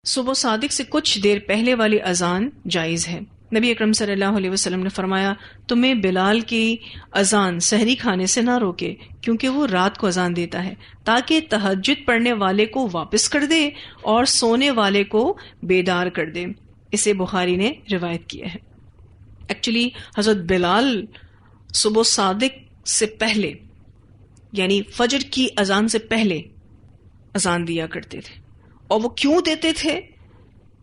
صبح صادق سے کچھ دیر پہلے والی اذان جائز ہے۔ نبی اکرم صلی اللہ علیہ وسلم نے فرمایا تمہیں بلال کی اذان سحری کھانے سے نہ روکے، کیونکہ وہ رات کو اذان دیتا ہے تاکہ تہجد پڑھنے والے کو واپس کر دے اور سونے والے کو بیدار کر دے۔ اسے بخاری نے روایت کیا ہے۔ ایکچولی حضرت بلال صبح صادق سے پہلے یعنی فجر کی اذان سے پہلے اذان دیا کرتے تھے، اور وہ کیوں دیتے تھے؟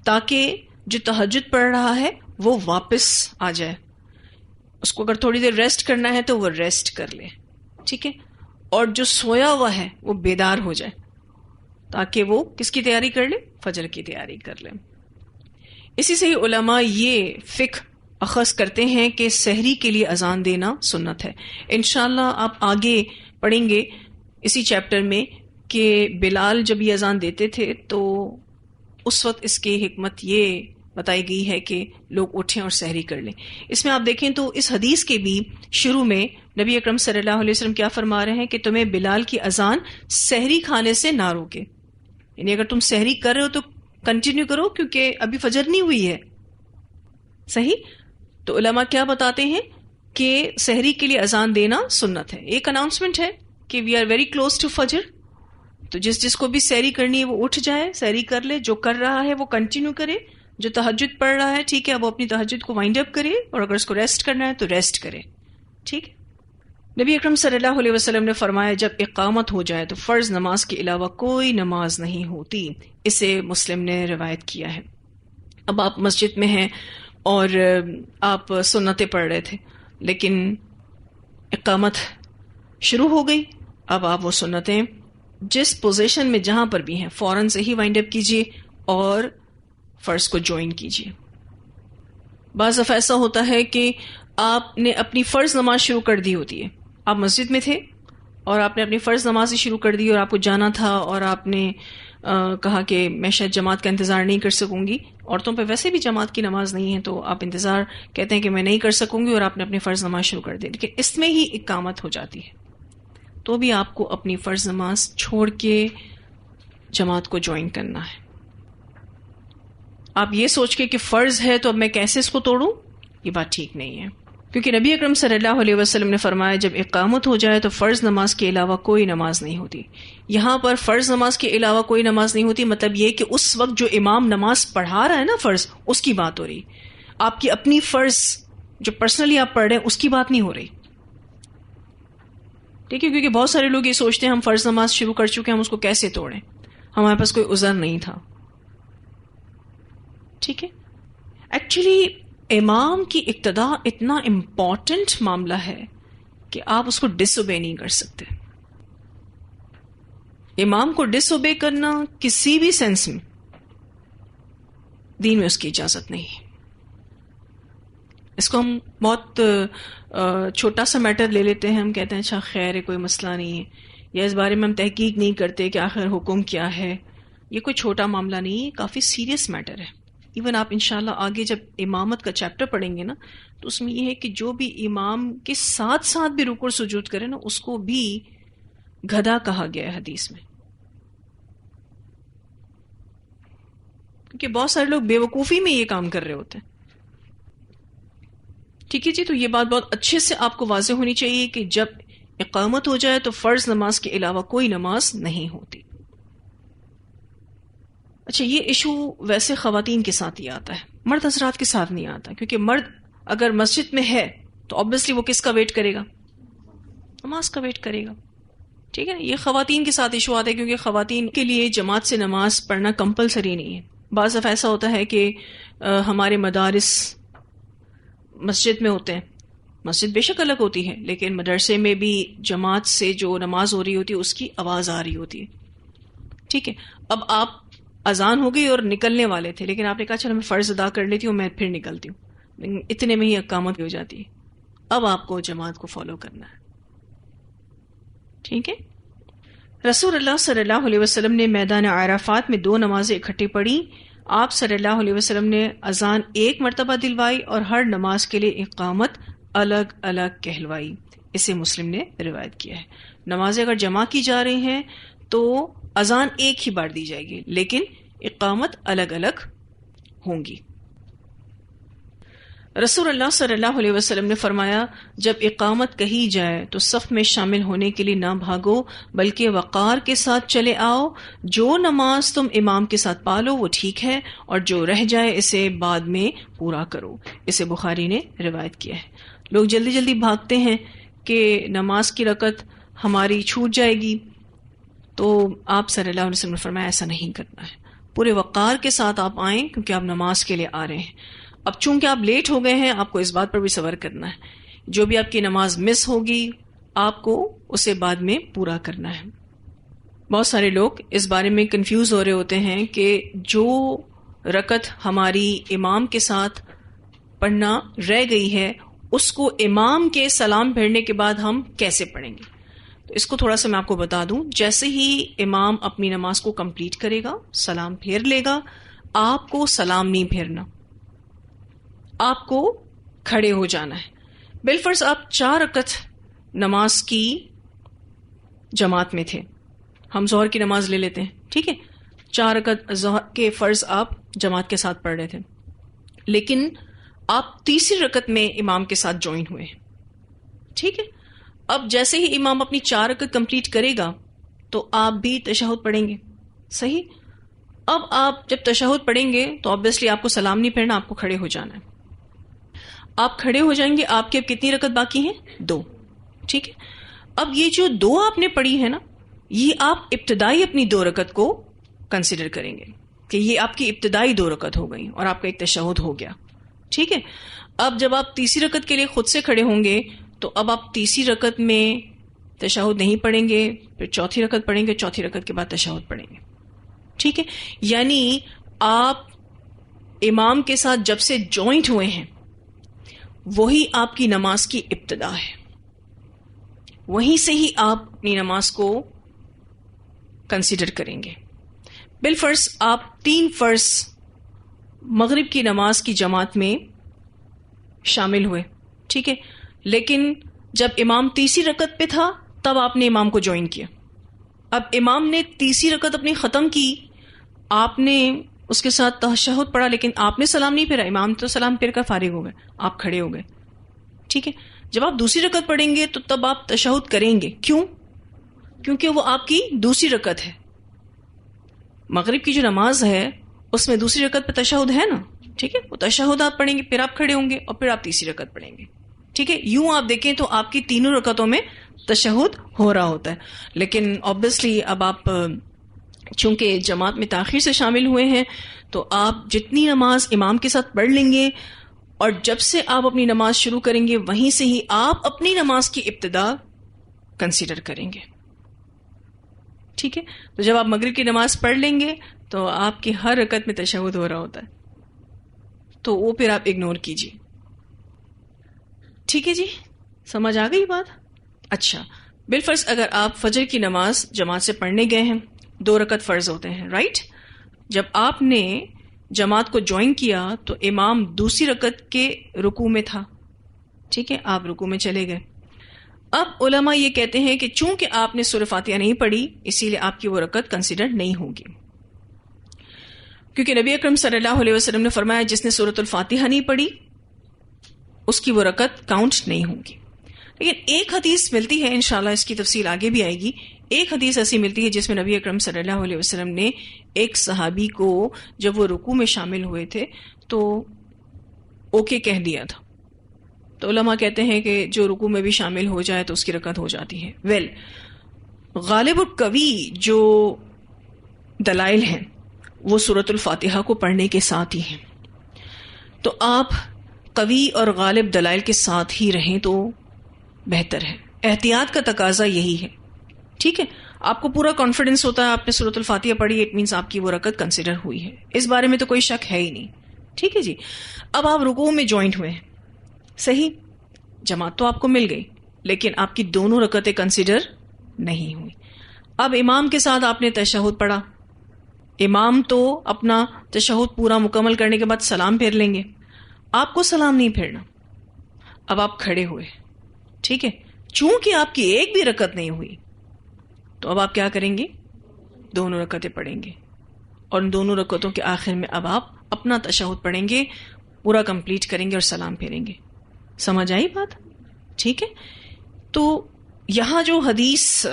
تاکہ جو تہجد پڑھ رہا ہے وہ واپس آ جائے، اس کو اگر تھوڑی دیر ریسٹ کرنا ہے تو وہ ریسٹ کر لے، ٹھیک ہے، اور جو سویا ہوا ہے وہ بیدار ہو جائے، تاکہ وہ کس کی تیاری کر لے؟ فجر کی تیاری کر لے۔ اسی سے ہی علماء یہ فقہ اخذ کرتے ہیں کہ سحری کے لیے اذان دینا سنت ہے۔ انشاءاللہ آپ آگے پڑھیں گے اسی چیپٹر میں کہ بلال جب یہ اذان دیتے تھے تو اس وقت اس کی حکمت یہ بتائی گئی ہے کہ لوگ اٹھیں اور سحری کر لیں۔ اس میں آپ دیکھیں تو اس حدیث کے بھی شروع میں نبی اکرم صلی اللہ علیہ وسلم کیا فرما رہے ہیں کہ تمہیں بلال کی اذان سحری کھانے سے نہ روکے، یعنی اگر تم سحری کر رہے ہو تو کنٹینیو کرو، کیونکہ ابھی فجر نہیں ہوئی ہے، صحیح؟ تو علماء کیا بتاتے ہیں کہ سحری کے لیے اذان دینا سنت ہے۔ ایک اناؤنسمنٹ ہے کہ we are very close to فجر، تو جس کو بھی سحری کرنی ہے وہ اٹھ جائے، سحری کر لے، جو کر رہا ہے وہ کنٹینیو کرے، جو تہجد پڑھ رہا ہے ٹھیک ہے وہ اپنی تہجد کو وائنڈ اپ کرے، اور اگر اس کو ریسٹ کرنا ہے تو ریسٹ کرے، ٹھیک۔ نبی اکرم صلی اللہ علیہ وسلم نے فرمایا جب اقامت ہو جائے تو فرض نماز کے علاوہ کوئی نماز نہیں ہوتی، اسے مسلم نے روایت کیا ہے۔ اب آپ مسجد میں ہیں اور آپ سنتیں پڑھ رہے تھے، لیکن اقامت شروع ہو گئی، اب آپ وہ سنتیں جس پوزیشن میں جہاں پر بھی ہیں فوراً سے ہی وائنڈ اپ کیجیے اور فرض کو جوائن کیجیے۔ بعض دفعہ ایسا ہوتا ہے کہ آپ نے اپنی فرض نماز شروع کر دی ہوتی ہے، آپ مسجد میں تھے اور آپ نے اپنی فرض نماز ہی شروع کر دی اور آپ کو جانا تھا، اور آپ نے کہا کہ میں شاید جماعت کا انتظار نہیں کر سکوں گی، عورتوں پہ ویسے بھی جماعت کی نماز نہیں ہے تو آپ انتظار کہتے ہیں کہ میں نہیں کر سکوں گی، اور آپ نے اپنی فرض نماز شروع کر دی، لیکن اس میں ہی اقامت ہو جاتی ہے، تو بھی آپ کو اپنی فرض نماز چھوڑ کے جماعت کو جوائن کرنا ہے۔ آپ یہ سوچ کے کہ فرض ہے تو اب میں کیسے اس کو توڑوں، یہ بات ٹھیک نہیں ہے، کیونکہ نبی اکرم صلی اللہ علیہ وسلم نے فرمایا جب اقامت ہو جائے تو فرض نماز کے علاوہ کوئی نماز نہیں ہوتی۔ یہاں پر فرض نماز کے علاوہ کوئی نماز نہیں ہوتی مطلب یہ کہ اس وقت جو امام نماز پڑھا رہا ہے نا فرض، اس کی بات ہو رہی، آپ کی اپنی فرض جو پرسنلی آپ پڑھ رہے ہیں اس کی بات نہیں ہو رہی، ٹھیک ہے؟ کیونکہ بہت سارے لوگ یہ سوچتے ہیں ہم فرض نماز شروع کر چکے ہیں، ہم اس کو کیسے توڑیں، ہمارے پاس کوئی عذر نہیں تھا، ٹھیک ہے؟ ایکچولی امام کی اقتداء اتنا امپورٹنٹ معاملہ ہے کہ آپ اس کو ڈس اوبے نہیں کر سکتے۔ امام کو ڈس اوبے کرنا کسی بھی سینس میں دین میں اس کی اجازت نہیں ہے۔ اس کو ہم بہت چھوٹا سا میٹر لے لیتے ہیں، ہم کہتے ہیں اچھا خیر ہے کوئی مسئلہ نہیں ہے، یا اس بارے میں ہم تحقیق نہیں کرتے کہ آخر حکم کیا ہے۔ یہ کوئی چھوٹا معاملہ نہیں ہے، کافی سیریس میٹر ہے۔ ایون آپ انشاءاللہ آگے جب امامت کا چیپٹر پڑھیں گے نا تو اس میں یہ ہے کہ جو بھی امام کے ساتھ ساتھ بھی رکوع اور سجود کرے نا اس کو بھی گدھا کہا گیا ہے حدیث میں، کیونکہ بہت سارے لوگ بے وقوفی میں یہ کام کر رہے ہوتے ہیں، ٹھیک ہے جی؟ تو یہ بات بہت اچھے سے آپ کو واضح ہونی چاہیے کہ جب اقامت ہو جائے تو فرض نماز کے علاوہ کوئی نماز نہیں ہوتی۔ اچھا یہ ایشو ویسے خواتین کے ساتھ ہی آتا ہے، مرد حضرات کے ساتھ نہیں آتا، کیونکہ مرد اگر مسجد میں ہے تو obviously وہ کس کا ویٹ کرے گا؟ نماز کا ویٹ کرے گا، ٹھیک ہے نا؟ یہ خواتین کے ساتھ ایشو آتا ہے کیونکہ خواتین کے لیے جماعت سے نماز پڑھنا کمپلسری نہیں ہے۔ بعض دفعہ ایسا ہوتا ہے کہ ہمارے مدارس مسجد میں ہوتے ہیں، مسجد بے شک الگ ہوتی ہے لیکن مدرسے میں بھی جماعت سے جو نماز ہو رہی ہوتی ہے اس کی آواز آ رہی ہوتی ہے، ٹھیک ہے؟ اب آپ اذان ہو گئی اور نکلنے والے تھے لیکن آپ نے کہا چلو میں فرض ادا کر لیتی ہوں میں پھر نکلتی ہوں، لیکن اتنے میں ہی اقامت ہو جاتی ہے، اب آپ کو جماعت کو فالو کرنا ہے، ٹھیک ہے؟ رسول اللہ صلی اللہ علیہ وسلم نے میدان عرفات میں 2 نمازیں اکٹھی پڑھی، آپ صلی اللہ علیہ وسلم نے اذان 1 مرتبہ دلوائی اور ہر نماز کے لیے اقامت الگ الگ کہلوائی، اسے مسلم نے روایت کیا ہے۔ نمازیں اگر جمع کی جا رہی ہیں تو اذان ایک ہی بار دی جائے گی لیکن اقامت الگ الگ ہوں گی۔ رسول اللہ صلی اللہ علیہ وسلم نے فرمایا جب اقامت کہی جائے تو صف میں شامل ہونے کے لیے نہ بھاگو بلکہ وقار کے ساتھ چلے آؤ، جو نماز تم امام کے ساتھ پالو وہ ٹھیک ہے اور جو رہ جائے اسے بعد میں پورا کرو۔ اسے بخاری نے روایت کیا ہے۔ لوگ جلدی جلدی بھاگتے ہیں کہ نماز کی رکعت ہماری چھوٹ جائے گی، تو آپ صلی اللہ علیہ وسلم نے فرمایا ایسا نہیں کرنا ہے، پورے وقار کے ساتھ آپ آئیں کیونکہ آپ نماز کے لیے آ رہے ہیں۔ اب چونکہ آپ لیٹ ہو گئے ہیں آپ کو اس بات پر بھی صبر کرنا ہے، جو بھی آپ کی نماز مس ہوگی آپ کو اسے بعد میں پورا کرنا ہے۔ بہت سارے لوگ اس بارے میں کنفیوز ہو رہے ہوتے ہیں کہ جو رکعت ہماری امام کے ساتھ پڑھنا رہ گئی ہے اس کو امام کے سلام پھیرنے کے بعد ہم کیسے پڑھیں گے۔ تو اس کو تھوڑا سا میں آپ کو بتا دوں، جیسے ہی امام اپنی نماز کو کمپلیٹ کرے گا، سلام پھیر لے گا، آپ کو سلام نہیں پھیرنا، آپ کو کھڑے ہو جانا ہے۔ بالفرض آپ 4 رکعت نماز کی جماعت میں تھے، ہم ظہر کی نماز لے لیتے ہیں، ٹھیک ہے، 4 رکعت ظہر کے فرض آپ جماعت کے ساتھ پڑھ رہے تھے، لیکن آپ تیسری رکعت میں امام کے ساتھ جوائن ہوئے، ٹھیک ہے۔ اب جیسے ہی امام اپنی 4 رکعت کمپلیٹ کرے گا تو آپ بھی تشہد پڑھیں گے، صحیح۔ اب آپ جب تشہد پڑھیں گے تو آبویسلی آپ کو سلام نہیں پھیرنا، آپ کو کھڑے ہو جانا ہے۔ آپ کھڑے ہو جائیں گے، آپ کے اب کتنی رکعت باقی ہیں؟ 2، ٹھیک ہے۔ اب یہ جو 2 آپ نے پڑھی ہے نا، یہ آپ ابتدائی اپنی 2 رکعت کو کنسیڈر کریں گے کہ یہ آپ کی ابتدائی 2 رکعت ہو گئی اور آپ کا ایک تشہد ہو گیا، ٹھیک ہے۔ اب جب آپ تیسری رکعت کے لیے خود سے کھڑے ہوں گے تو اب آپ تیسری رکعت میں تشہد نہیں پڑھیں گے، پھر چوتھی رکعت پڑھیں گے، چوتھی رکعت کے بعد تشہد پڑھیں گے، ٹھیک ہے۔ یعنی آپ امام کے ساتھ جب سے جوائنٹ ہوئے ہیں وہی آپ کی نماز کی ابتدا ہے، وہیں سے ہی آپ اپنی نماز کو کنسیڈر کریں گے۔ بالفرض آپ 3 فرض مغرب کی نماز کی جماعت میں شامل ہوئے، ٹھیک ہے، لیکن جب امام تیسری رکعت پہ تھا تب آپ نے امام کو جوائن کیا۔ اب امام نے تیسری رکعت اپنی ختم کی، آپ نے اس کے ساتھ تشہد پڑھا، لیکن آپ نے سلام نہیں پھیرا، امام تو سلام پھیر کر فارغ ہو گئے، آپ کھڑے ہو گئے، ٹھیک ہے۔ جب آپ دوسری رکعت پڑھیں گے تو تب آپ تشہد کریں گے، کیوں؟ کیونکہ وہ آپ کی دوسری رکعت ہے۔ مغرب کی جو نماز ہے اس میں دوسری رکعت پہ تشہد ہے نا، ٹھیک ہے، وہ تشہد آپ پڑھیں گے، پھر آپ کھڑے ہوں گے اور پھر آپ تیسری رکعت پڑھیں گے، ٹھیک ہے۔ یوں آپ دیکھیں تو آپ کی تینوں رکعتوں میں تشہد ہو رہا ہوتا ہے، لیکن آبویسلی اب آپ چونکہ جماعت میں تاخیر سے شامل ہوئے ہیں تو آپ جتنی نماز امام کے ساتھ پڑھ لیں گے اور جب سے آپ اپنی نماز شروع کریں گے وہیں سے ہی آپ اپنی نماز کی ابتدا کنسیڈر کریں گے، ٹھیک ہے۔ تو جب آپ مغرب کی نماز پڑھ لیں گے تو آپ کی ہر رکعت میں تشہد ہو رہا ہوتا ہے، تو وہ پھر آپ اگنور کیجیے، ٹھیک ہے جی، سمجھ آ گئی بات؟ اچھا، بالفرض اگر آپ فجر کی نماز جماعت سے پڑھنے گئے ہیں، 2 رکعت فرض ہوتے ہیں، رائٹ؟ جب آپ نے جماعت کو جوائن کیا تو امام دوسری رکعت کے رکوع میں تھا، ٹھیک ہے، آپ رکوع میں چلے گئے۔ اب علماء یہ کہتے ہیں کہ چونکہ آپ نے سورہ فاتحہ نہیں پڑھی اسی لیے آپ کی وہ رکعت کنسیڈر نہیں ہوگی، کیونکہ نبی اکرم صلی اللہ علیہ وسلم نے فرمایا جس نے سورۃ الفاتحہ نہیں پڑھی اس کی وہ رکعت کاؤنٹ نہیں ہوگی۔ لیکن ایک حدیث ملتی ہے، انشاءاللہ اس کی تفصیل آگے بھی آئے گی، ایک حدیث ایسی ملتی ہے جس میں نبی اکرم صلی اللہ علیہ وسلم نے ایک صحابی کو جب وہ رکوع میں شامل ہوئے تھے تو اوکے کہہ دیا تھا۔ تو علماء کہتے ہیں کہ جو رکوع میں بھی شامل ہو جائے تو اس کی رکعت ہو جاتی ہے۔ غالب اور قوی جو دلائل ہیں وہ سورۃ الفاتحہ کو پڑھنے کے ساتھ ہی ہیں، تو آپ قوی اور غالب دلائل کے ساتھ ہی رہیں تو بہتر ہے۔ احتیاط کا تقاضا یہی ہے، ٹھیک ہے۔ آپ کو پورا کانفیڈنس ہوتا ہے آپ نے سورۃ الفاتحہ پڑھی، اٹ مینس آپ کی وہ رکعت کنسیڈر ہوئی ہے، اس بارے میں تو کوئی شک ہے ہی نہیں، ٹھیک ہے جی۔ اب آپ رکوع میں جوائنٹ ہوئے ہیں، صحیح، جماعت تو آپ کو مل گئی لیکن آپ کی دونوں رکعتیں کنسیڈر نہیں ہوئی۔ اب امام کے ساتھ آپ نے تشہد پڑھا، امام تو اپنا تشہد پورا مکمل کرنے کے بعد سلام پھیر لیں گے، آپ کو سلام نہیں پھیرنا۔ اب آپ کھڑے ہوئے، ٹھیک ہے، چونکہ آپ کی ایک بھی رکعت نہیں ہوئی تو اب آپ کیا کریں گے؟ دونوں رکعتیں پڑھیں گے اور ان دونوں رکعتوں کے آخر میں اب آپ اپنا تشہد پڑھیں گے، پورا کمپلیٹ کریں گے اور سلام پھیریں گے. سمجھ آئی بات؟ ٹھیک ہے. تو یہاں جو حدیث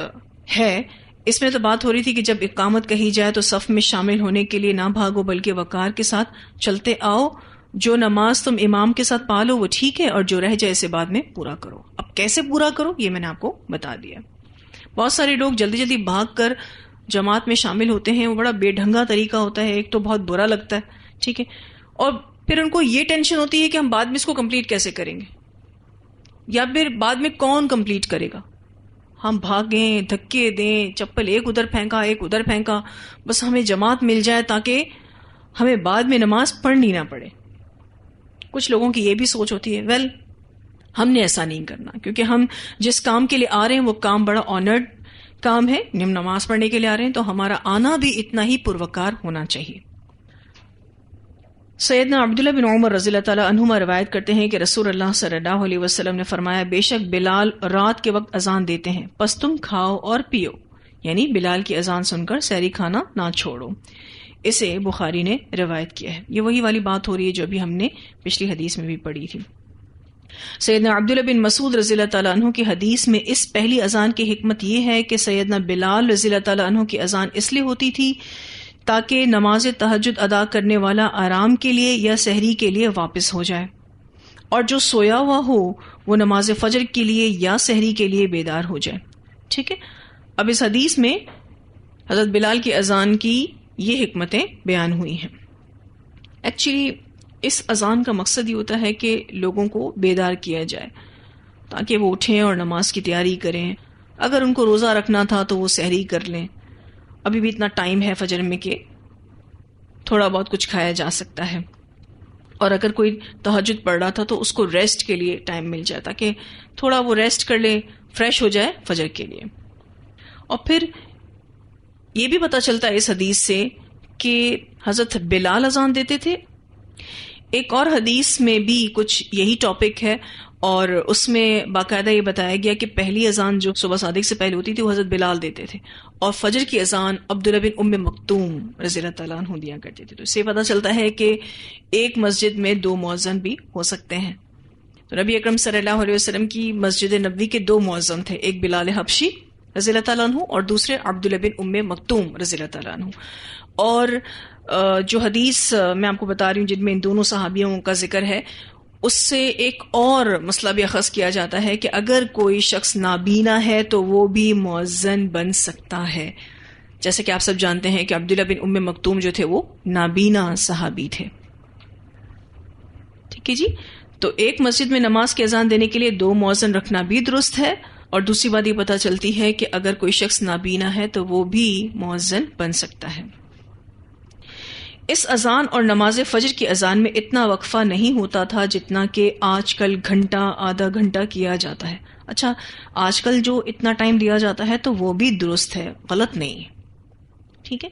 ہے اس میں تو بات ہو رہی تھی کہ جب اقامت کہی جائے تو صف میں شامل ہونے کے لیے نہ بھاگو بلکہ وقار کے ساتھ چلتے آؤ. جو نماز تم امام کے ساتھ پالو وہ ٹھیک ہے، اور جو رہ جائے اسے بعد میں پورا کرو. اب کیسے پورا کرو یہ میں نے آپ کو بتا دیا. بہت سارے لوگ جلدی جلدی بھاگ کر جماعت میں شامل ہوتے ہیں، وہ بڑا بے ڈھنگا طریقہ ہوتا ہے. ایک تو بہت برا لگتا ہے، ٹھیک ہے، اور پھر ان کو یہ ٹینشن ہوتی ہے کہ ہم بعد میں اس کو کمپلیٹ کیسے کریں گے، یا پھر بعد میں کون کمپلیٹ کرے گا. ہم بھاگیں، دھکے دیں، چپل ایک ادھر پھینکا ایک ادھر پھینکا، بس ہمیں جماعت مل جائے تاکہ ہمیں بعد میں نماز پڑھنی نہ پڑے. کچھ لوگوں کی یہ بھی سوچ ہوتی ہے، ویل ہم نے ایسا نہیں کرنا، کیونکہ ہم جس کام کے لیے آ رہے ہیں وہ کام بڑا آنرڈ کام ہے، ہم نماز پڑھنے کے لیے آ رہے ہیں تو ہمارا آنا بھی اتنا ہی پروکار ہونا چاہیے. سیدنا عبداللہ بن عمر رضی اللہ تعالیٰ عنہما روایت کرتے ہیں کہ رسول اللہ صلی اللہ علیہ وسلم نے فرمایا، بے شک بلال رات کے وقت اذان دیتے ہیں، پس تم کھاؤ اور پیو، یعنی بلال کی اذان سن کر سحری کھانا نہ چھوڑو. اسے بخاری نے روایت کیا ہے. یہ وہی والی بات ہو رہی ہے جو ابھی ہم نے پچھلی حدیث میں بھی پڑھی تھی. سیدنا عبداللہ بن مسعود رضی اللہ تعالیٰ عنہ کی حدیث میں اس پہلی اذان کی حکمت یہ ہے کہ سیدنا بلال رضی اللہ تعالیٰ عنہ کی اذان اس لیے ہوتی تھی تاکہ نماز تہجد ادا کرنے والا آرام کے لیے یا سحری کے لیے واپس ہو جائے، اور جو سویا ہوا ہو وہ نماز فجر کے لیے یا سحری کے لیے بیدار ہو جائے. ٹھیک ہے. اب اس حدیث میں حضرت بلال کی اذان کی یہ حکمتیں بیان ہوئی ہیں. ایکچولی اس اذان کا مقصد یہ ہوتا ہے کہ لوگوں کو بیدار کیا جائے تاکہ وہ اٹھیں اور نماز کی تیاری کریں. اگر ان کو روزہ رکھنا تھا تو وہ سحری کر لیں، ابھی بھی اتنا ٹائم ہے فجر میں کہ تھوڑا بہت کچھ کھایا جا سکتا ہے. اور اگر کوئی تہجد پڑھ رہا تھا تو اس کو ریسٹ کے لیے ٹائم مل جائے تاکہ تھوڑا وہ ریسٹ کر لے، فریش ہو جائے فجر کے لیے. اور پھر یہ بھی پتہ چلتا ہے اس حدیث سے کہ حضرت بلال اذان دیتے تھے. ایک اور حدیث میں بھی کچھ یہی ٹاپک ہے، اور اس میں باقاعدہ یہ بتایا گیا کہ پہلی اذان جو صبح صادق سے پہلے ہوتی تھی وہ حضرت بلال دیتے تھے، اور فجر کی اذان عبداللہ بن ام مکتوم رضی اللہ تعالیٰ عنہ دیا کرتے تھے. تو اس سے پتہ چلتا ہے کہ ایک مسجد میں دو مؤذن بھی ہو سکتے ہیں. تو نبی اکرم صلی اللہ علیہ وسلم کی مسجد نبوی کے دو مؤذن تھے، ایک بلال حبشی رضی اللہ تعالیٰ عنہ اور دوسرے عبداللہ بن ام مکتوم رضی اللہ تعالیٰ عنہ. اور جو حدیث میں آپ کو بتا رہی ہوں جن میں ان دونوں صحابیوں کا ذکر ہے، اس سے ایک اور مسئلہ بھی اخذ کیا جاتا ہے کہ اگر کوئی شخص نابینا ہے تو وہ بھی مؤذن بن سکتا ہے. جیسے کہ آپ سب جانتے ہیں کہ عبداللہ بن ام مکتوم جو تھے وہ نابینا صحابی تھے. ٹھیک ہے جی. تو ایک مسجد میں نماز کی اذان دینے کے لیے دو مؤذن رکھنا بھی درست ہے. اور دوسری بات یہ پتہ چلتی ہے کہ اگر کوئی شخص نابینا ہے تو وہ بھی مؤذن بن سکتا ہے. اس اذان اور نماز فجر کی اذان میں اتنا وقفہ نہیں ہوتا تھا جتنا کہ آج کل گھنٹہ آدھا گھنٹہ کیا جاتا ہے. اچھا، آج کل جو اتنا ٹائم دیا جاتا ہے تو وہ بھی درست ہے، غلط نہیں. ٹھیک ہے.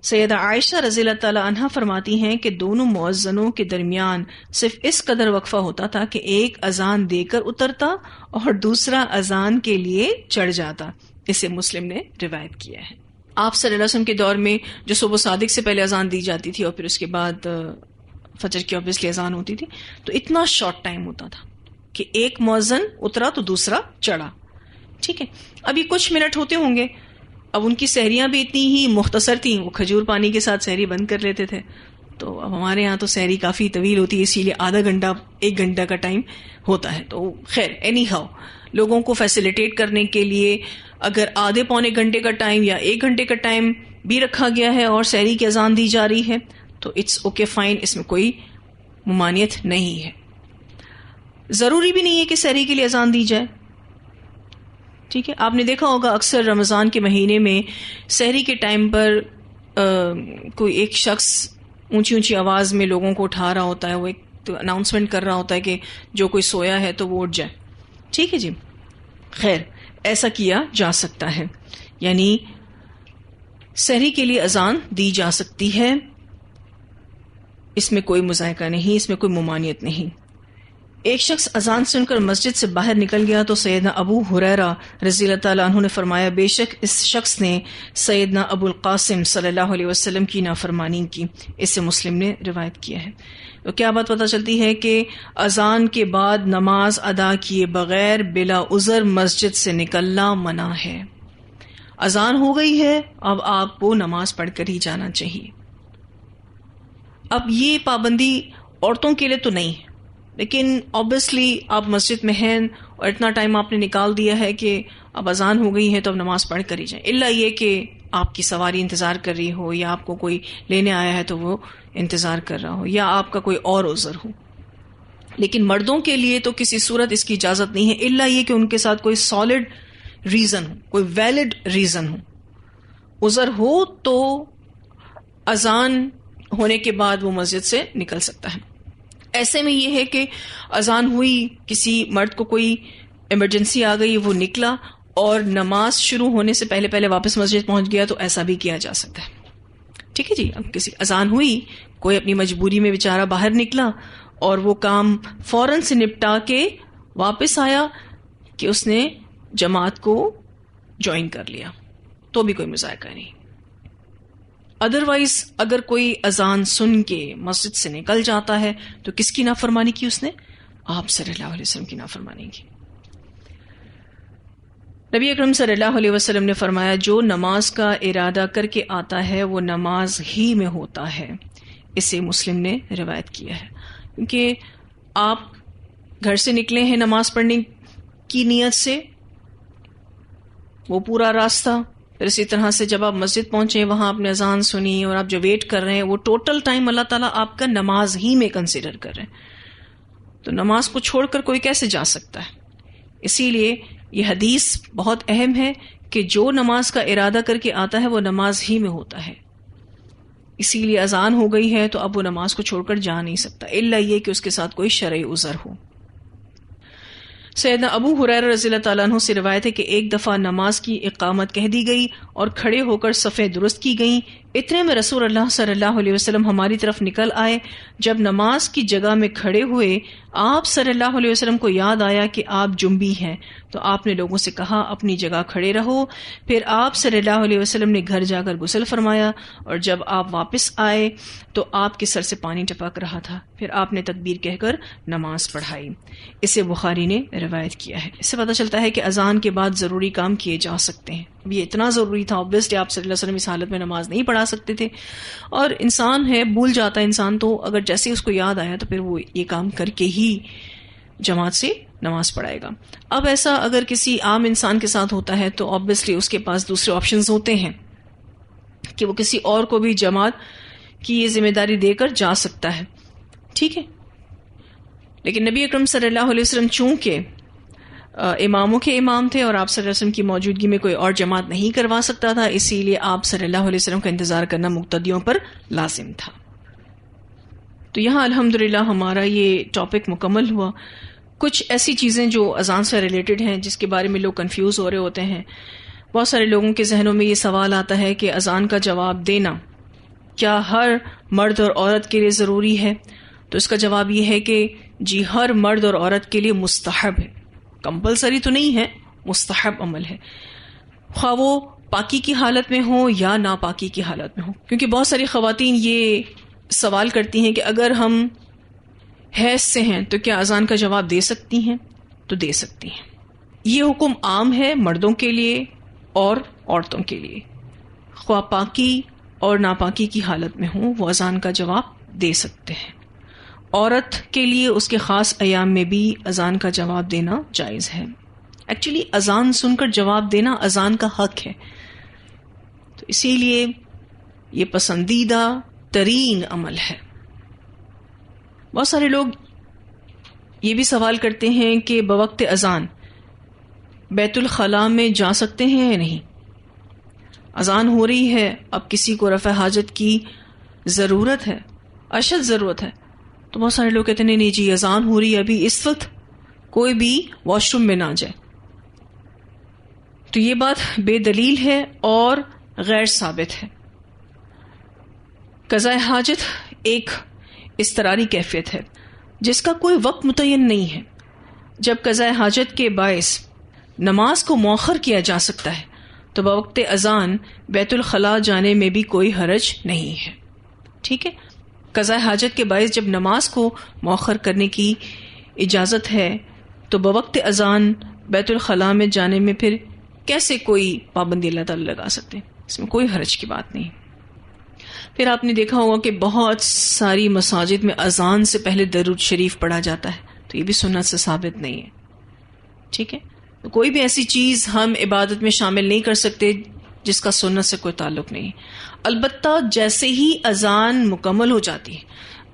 سیدہ عائشہ رضی اللہ تعالی عنہا فرماتی ہیں کہ دونوں مؤذنوں کے درمیان صرف اس قدر وقفہ ہوتا تھا کہ ایک اذان دے کر اترتا اور دوسرا اذان کے لیے چڑھ جاتا. اسے مسلم نے روایت کیا ہے. آپ صلی اللہ علیہ وسلم کے دور میں جو صبح صادق سے پہلے اذان دی جاتی تھی اور پھر اس کے بعد فجر کی obviously اذان ہوتی تھی، تو اتنا شارٹ ٹائم ہوتا تھا کہ ایک مؤذن اترا تو دوسرا چڑھا. ٹھیک ہے. ابھی کچھ منٹ ہوتے ہوں گے. اب ان کی سحریاں بھی اتنی ہی مختصر تھیں، وہ کھجور پانی کے ساتھ سحری بند کر لیتے تھے. تو اب ہمارے ہاں تو سحری کافی طویل ہوتی ہے، اسی لیے آدھا گھنٹہ ایک گھنٹہ کا ٹائم ہوتا ہے. تو خیر اینی ہاؤ لوگوں کو فیسیلیٹیٹ کرنے کے لیے اگر آدھے پونے گھنٹے کا ٹائم یا ایک گھنٹے کا ٹائم بھی رکھا گیا ہے اور سحری کی اذان دی جا رہی ہے تو اٹس اوکے فائن، اس میں کوئی ممانعت نہیں ہے. ضروری بھی نہیں ہے کہ سحری کے لیے اذان دی جائے. ٹھیک ہے. آپ نے دیکھا ہوگا اکثر رمضان کے مہینے میں سحری کے ٹائم پر کوئی ایک شخص اونچی اونچی آواز میں لوگوں کو اٹھا رہا ہوتا ہے، وہ ایک اناؤنسمنٹ کر رہا ہوتا ہے کہ جو کوئی سویا ہے تو وہ اٹھ جائے. ٹھیک ہے جی. خیر ایسا کیا جا سکتا ہے، یعنی سحری کے لیے اذان دی جا سکتی ہے، اس میں کوئی مذائقہ نہیں، اس میں کوئی ممانعت نہیں. ایک شخص اذان سن کر مسجد سے باہر نکل گیا تو سیدنا ابو ہریرہ رضی اللہ تعالیٰ عنہ نے فرمایا بے شک اس شخص نے سیدنا ابو القاسم صلی اللہ علیہ وسلم کی نافرمانی کی. اس سے مسلم نے روایت کیا ہے. تو کیا بات پتہ چلتی ہے کہ اذان کے بعد نماز ادا کیے بغیر بلا عذر مسجد سے نکلنا منع ہے. اذان ہو گئی ہے، اب آپ کو نماز پڑھ کر ہی جانا چاہیے. اب یہ پابندی عورتوں کے لیے تو نہیں ہے، لیکن آبویسلی آپ مسجد میں ہیں اور اتنا ٹائم آپ نے نکال دیا ہے کہ اب اذان ہو گئی ہے تو اب نماز پڑھ کر ہی جائیں، الا یہ کہ آپ کی سواری انتظار کر رہی ہو یا آپ کو کوئی لینے آیا ہے تو وہ انتظار کر رہا ہو یا آپ کا کوئی اور عذر ہو. لیکن مردوں کے لیے تو کسی صورت اس کی اجازت نہیں ہے، الا یہ کہ ان کے ساتھ کوئی سالڈ ریزن ہو، کوئی ویلڈ ریزن ہو. عذر ہو تو اذان ہونے کے بعد وہ مسجد سے نکل سکتا ہے. ایسے میں یہ ہے کہ اذان ہوئی، کسی مرد کو کوئی ایمرجنسی آ گئی، وہ نکلا اور نماز شروع ہونے سے پہلے پہلے واپس مسجد پہنچ گیا تو ایسا بھی کیا جا سکتا ہے. ٹھیک ہے جی. اب کسی اذان ہوئی، کوئی اپنی مجبوری میں بیچارہ باہر نکلا اور وہ کام فوراً سے نپٹا کے واپس آیا کہ اس نے جماعت کو جوائن کر لیا تو بھی کوئی مذائقہ نہیں. ادروائز اگر کوئی اذان سن کے مسجد سے نکل جاتا ہے تو کس کی نافرمانی کی؟ اس نے آپ صلی اللہ علیہ وسلم کی نافرمانی کی. نبی اکرم صلی اللہ علیہ وسلم نے فرمایا جو نماز کا ارادہ کر کے آتا ہے وہ نماز ہی میں ہوتا ہے. اسے مسلم نے روایت کیا ہے. کیونکہ آپ گھر سے نکلے ہیں نماز پڑھنے کی نیت سے، وہ پورا راستہ، پھر اسی طرح سے جب آپ مسجد پہنچے وہاں آپ نے اذان سنی اور آپ جو ویٹ کر رہے ہیں وہ ٹوٹل ٹائم اللہ تعالیٰ آپ کا نماز ہی میں کنسیڈر کر رہے ہیں. تو نماز کو چھوڑ کر کوئی کیسے جا سکتا ہے؟ اسی لیے یہ حدیث بہت اہم ہے کہ جو نماز کا ارادہ کر کے آتا ہے وہ نماز ہی میں ہوتا ہے. اسی لیے اذان ہو گئی ہے تو اب وہ نماز کو چھوڑ کر جا نہیں سکتا، الا یہ کہ اس کے ساتھ کوئی شرعی عذر ہو. سیدنا ابو ہریرہ رضی اللہ تعالیٰ عنہ سے روایت ہے کہ ایک دفعہ نماز کی اقامت کہہ دی گئی اور کھڑے ہو کر صفیں درست کی گئیں. اتنے میں رسول اللہ صلی اللہ علیہ وسلم ہماری طرف نکل آئے. جب نماز کی جگہ میں کھڑے ہوئے آپ صلی اللہ علیہ وسلم کو یاد آیا کہ آپ جنبی ہیں تو آپ نے لوگوں سے کہا اپنی جگہ کھڑے رہو. پھر آپ صلی اللہ علیہ وسلم نے گھر جا کر غسل فرمایا اور جب آپ واپس آئے تو آپ کے سر سے پانی ٹپک رہا تھا. پھر آپ نے تکبیر کہہ کر نماز پڑھائی. اسے بخاری نے روایت کیا ہے. اس سے پتہ چلتا ہے کہ اذان کے بعد ضروری کام کیے جا سکتے ہیں. یہ اتنا ضروری تھا، obviously آپ صلی اللہ علیہ وسلم اس حالت میں نماز نہیں پڑھا سکتے تھے، اور انسان ہے بھول جاتا ہے انسان، تو اگر جیسے اس کو یاد آیا تو پھر وہ یہ کام کر کے ہی جماعت سے نماز پڑھائے گا. اب ایسا اگر کسی عام انسان کے ساتھ ہوتا ہے تو obviously اس کے پاس دوسرے آپشنز ہوتے ہیں کہ وہ کسی اور کو بھی جماعت کی یہ ذمہ داری دے کر جا سکتا ہے. ٹھیک ہے. لیکن نبی اکرم صلی اللہ علیہ وسلم چونکہ اماموں کے امام تھے اور آپ صلی اللہ علیہ وسلم کی موجودگی میں کوئی اور جماعت نہیں کروا سکتا تھا، اسی لیے آپ صلی اللہ علیہ وسلم کا انتظار کرنا مقتدیوں پر لازم تھا. تو یہاں الحمدللہ ہمارا یہ ٹاپک مکمل ہوا. کچھ ایسی چیزیں جو اذان سے ریلیٹڈ ہیں جس کے بارے میں لوگ کنفیوز ہو رہے ہوتے ہیں. بہت سارے لوگوں کے ذہنوں میں یہ سوال آتا ہے کہ اذان کا جواب دینا کیا ہر مرد اور عورت کے لیے ضروری ہے؟ تو اس کا جواب یہ ہے کہ جی ہر مرد اور عورت کے لیے مستحب ہے، کمپلسری تو نہیں ہے، مستحب عمل ہے، خواہ وہ پاکی کی حالت میں ہو یا ناپاکی کی حالت میں ہو. کیونکہ بہت ساری خواتین یہ سوال کرتی ہیں کہ اگر ہم حیض سے ہیں تو کیا اذان کا جواب دے سکتی ہیں؟ تو دے سکتی ہیں. یہ حکم عام ہے مردوں کے لیے اور عورتوں کے لیے، خواہ پاکی اور ناپاکی کی حالت میں ہوں وہ اذان کا جواب دے سکتے ہیں. عورت کے لیے اس کے خاص ایام میں بھی اذان کا جواب دینا جائز ہے. ایکچولی اذان سن کر جواب دینا اذان کا حق ہے، تو اسی لیے یہ پسندیدہ ترین عمل ہے. بہت سارے لوگ یہ بھی سوال کرتے ہیں کہ بوقت اذان بیت الخلاء میں جا سکتے ہیں یا نہیں. اذان ہو رہی ہے، اب کسی کو رفع حاجت کی ضرورت ہے، اشد ضرورت ہے، تو بہت سارے لوگ کہتے ہیں نہیں جی اذان ہو رہی ہے ابھی اس وقت کوئی بھی واش روم میں نہ جائے. تو یہ بات بے دلیل ہے اور غیر ثابت ہے. قضاء حاجت ایک اضطراری کیفیت ہے. جس کا کوئی وقت متعین نہیں ہے. جب قضاء حاجت کے باعث نماز کو مؤخر کیا جا سکتا ہے تو بوقت اذان بیت الخلاء جانے میں بھی کوئی حرج نہیں ہے. ٹھیک ہے، قضاء حاجت کے باعث جب نماز کو مؤخر کرنے کی اجازت ہے تو بوقت اذان بیت الخلاء میں جانے میں پھر کیسے کوئی پابندی اللہ تعالی لگا سکتے ہیں؟ اس میں کوئی حرج کی بات نہیں. پھر آپ نے دیکھا ہوگا کہ بہت ساری مساجد میں اذان سے پہلے درود شریف پڑھا جاتا ہے، تو یہ بھی سنت سے ثابت نہیں ہے. ٹھیک ہے، تو کوئی بھی ایسی چیز ہم عبادت میں شامل نہیں کر سکتے جس کا سنت سے کوئی تعلق نہیں. البتہ جیسے ہی اذان مکمل ہو جاتی ہے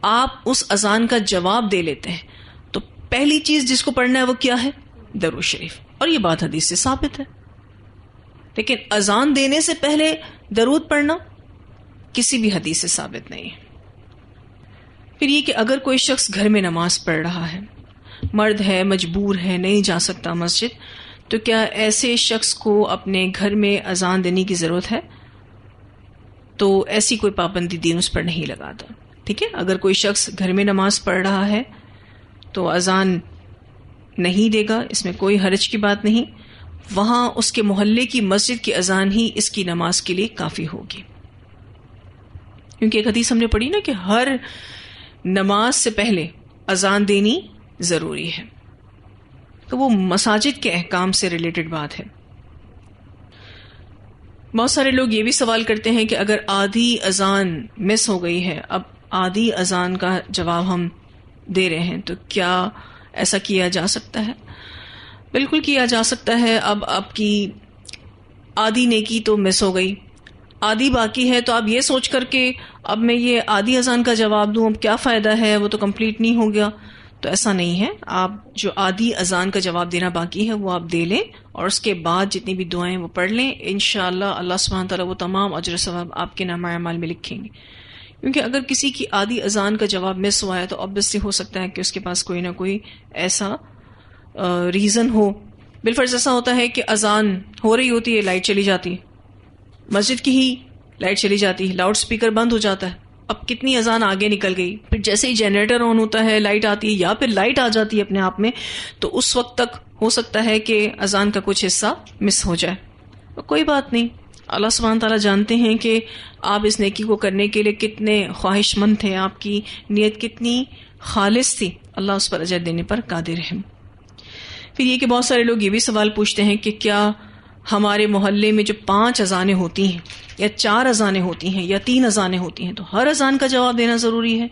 آپ اس اذان کا جواب دے لیتے ہیں تو پہلی چیز جس کو پڑھنا ہے وہ کیا ہے؟ درود شریف. اور یہ بات حدیث سے ثابت ہے. لیکن اذان دینے سے پہلے درود پڑھنا کسی بھی حدیث سے ثابت نہیں ہے. پھر یہ کہ اگر کوئی شخص گھر میں نماز پڑھ رہا ہے، مرد ہے، مجبور ہے، نہیں جا سکتا مسجد، تو کیا ایسے شخص کو اپنے گھر میں اذان دینے کی ضرورت ہے؟ تو ایسی کوئی پابندی دین اس پر نہیں لگاتا. ٹھیک ہے، اگر کوئی شخص گھر میں نماز پڑھ رہا ہے تو اذان نہیں دے گا، اس میں کوئی حرج کی بات نہیں. وہاں اس کے محلے کی مسجد کی اذان ہی اس کی نماز کے لیے کافی ہوگی. کیونکہ ایک حدیث ہم نے پڑھی نا کہ ہر نماز سے پہلے اذان دینی ضروری ہے، تو وہ مساجد کے احکام سے ریلیٹڈ بات ہے. بہت سارے لوگ یہ بھی سوال کرتے ہیں کہ اگر آدھی اذان مس ہو گئی ہے، اب آدھی اذان کا جواب ہم دے رہے ہیں، تو کیا ایسا کیا جا سکتا ہے؟ بالکل کیا جا سکتا ہے. اب آپ کی آدھی نیکی تو مس ہو گئی، آدھی باقی ہے، تو آپ یہ سوچ کر کے اب میں یہ آدھی اذان کا جواب دوں، اب کیا فائدہ ہے، وہ تو کمپلیٹ نہیں ہو گیا. تو ایسا نہیں ہے. آپ جو آدھی اذان کا جواب دینا باقی ہے وہ آپ دے لیں، اور اس کے بعد جتنی بھی دعائیں وہ پڑھ لیں. انشاءاللہ اللہ سبحانہ تعالیٰ وہ تمام اجر و ثواب آپ کے نامہ اعمال میں لکھیں گے. کیونکہ اگر کسی کی آدھی اذان کا جواب مس ہوا ہے تو obviously ہو سکتا ہے کہ اس کے پاس کوئی نہ کوئی ایسا ریزن ہو. بالفرض ایسا ہوتا ہے کہ اذان ہو رہی ہوتی ہے، لائٹ چلی جاتی ہے، مسجد کی ہی لائٹ چلی جاتی ہے، لاؤڈ سپیکر بند ہو جاتا ہے. اب کتنی اذان آگے نکل گئی، پھر جیسے ہی جنریٹر آن ہوتا ہے لائٹ آتی ہے، یا پھر لائٹ آ جاتی ہے اپنے آپ میں، تو اس وقت تک ہو سکتا ہے کہ اذان کا کچھ حصہ مس ہو جائے. تو کوئی بات نہیں، اللہ سبحانہ تعالیٰ جانتے ہیں کہ آپ اس نیکی کو کرنے کے لیے کتنے خواہش مند تھے، آپ کی نیت کتنی خالص تھی. اللہ اس پر اجر دینے پر قادر ہے. پھر یہ کہ بہت سارے لوگ یہ بھی سوال پوچھتے ہیں کہ کیا ہمارے محلے میں جو 5 اذانیں ہوتی ہیں یا 4 اذانیں ہوتی ہیں یا 3 اذانیں ہوتی ہیں تو ہر اذان کا جواب دینا ضروری ہے؟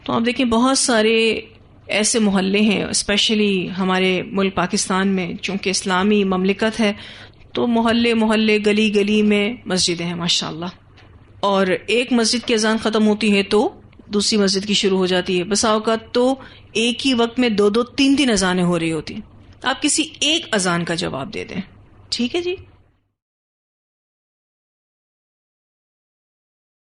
تو آپ دیکھیں بہت سارے ایسے محلے ہیں، اسپیشلی ہمارے ملک پاکستان میں، چونکہ اسلامی مملکت ہے تو محلے محلے گلی گلی میں مسجدیں ہیں ماشاءاللہ، اور ایک مسجد کی اذان ختم ہوتی ہے تو دوسری مسجد کی شروع ہو جاتی ہے. بسا اوقات تو ایک ہی وقت میں 2-2 3-3 اذانیں ہو رہی ہوتی ہیں. آپ کسی ایک اذان کا جواب دے دیں. ٹھیک ہے جی.